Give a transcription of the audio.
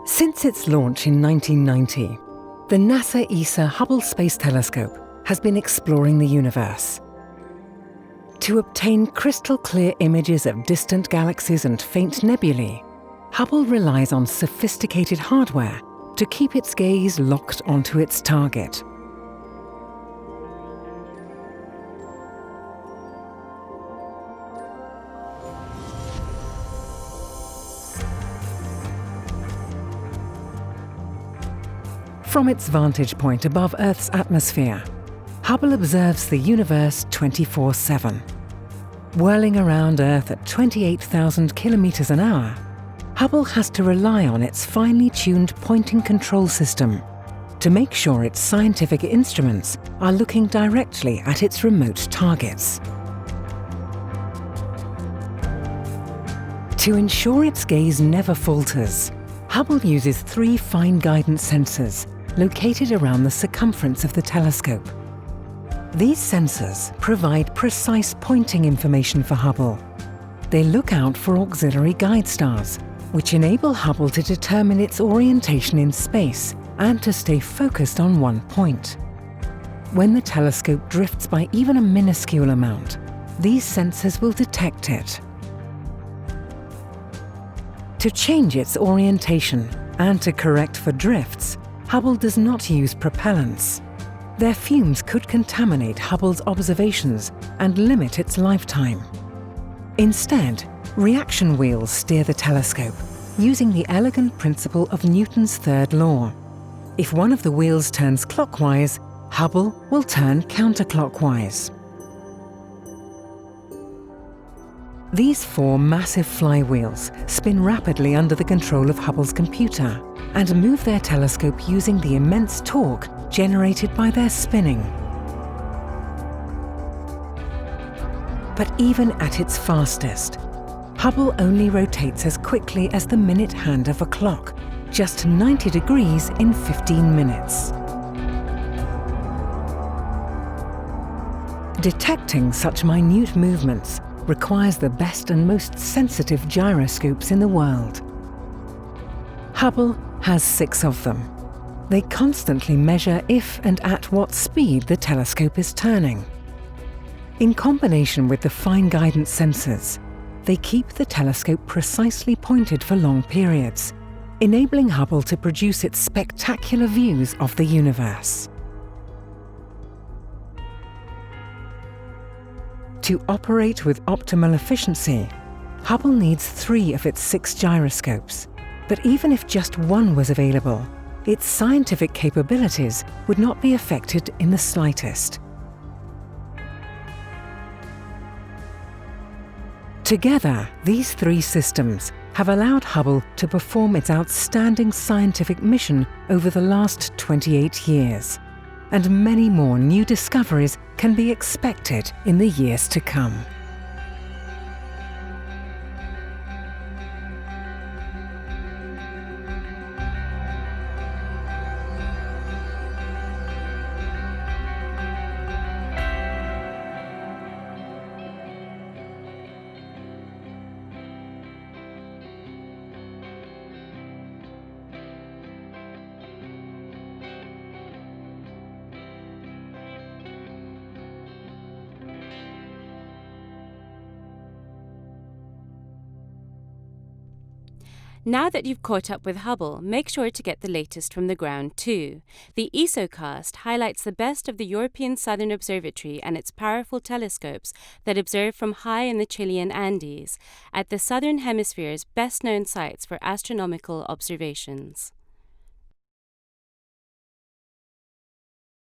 Since its launch in 1990, the NASA ESA Hubble Space Telescope has been exploring the universe. To obtain crystal-clear images of distant galaxies and faint nebulae, Hubble relies on sophisticated hardware to keep its gaze locked onto its target. From its vantage point above Earth's atmosphere, Hubble observes the universe 24/7. Whirling around Earth at 28,000 kilometers an hour, Hubble has to rely on its finely tuned pointing control system to make sure its scientific instruments are looking directly at its remote targets. To ensure its gaze never falters, Hubble uses 3 fine guidance sensors located around the circumference of the telescope. These sensors provide precise pointing information for Hubble. They look out for auxiliary guide stars, which enable Hubble to determine its orientation in space and to stay focused on one point. When the telescope drifts by even a minuscule amount, these sensors will detect it. To change its orientation and to correct for drifts, Hubble does not use propellants. Their fumes could contaminate Hubble's observations and limit its lifetime. Instead, reaction wheels steer the telescope, using the elegant principle of Newton's third law. If one of the wheels turns clockwise, Hubble will turn counterclockwise. These 4 massive flywheels spin rapidly under the control of Hubble's computer and move their telescope using the immense torque generated by their spinning. But even at its fastest, Hubble only rotates as quickly as the minute hand of a clock, just 90 degrees in 15 minutes. Detecting such minute movements requires the best and most sensitive gyroscopes in the world. Hubble has 6 of them. They constantly measure if and at what speed the telescope is turning. In combination with the fine guidance sensors, they keep the telescope precisely pointed for long periods, enabling Hubble to produce its spectacular views of the universe. To operate with optimal efficiency, Hubble needs 3 of its 6 gyroscopes. But even if just one was available, its scientific capabilities would not be affected in the slightest. Together, these 3 systems have allowed Hubble to perform its outstanding scientific mission over the last 28 years. And many more new discoveries can be expected in the years to come. Now that you've caught up with Hubble, make sure to get the latest from the ground too. The ESOcast highlights the best of the European Southern Observatory and its powerful telescopes that observe from high in the Chilean Andes, at the Southern Hemisphere's best-known sites for astronomical observations.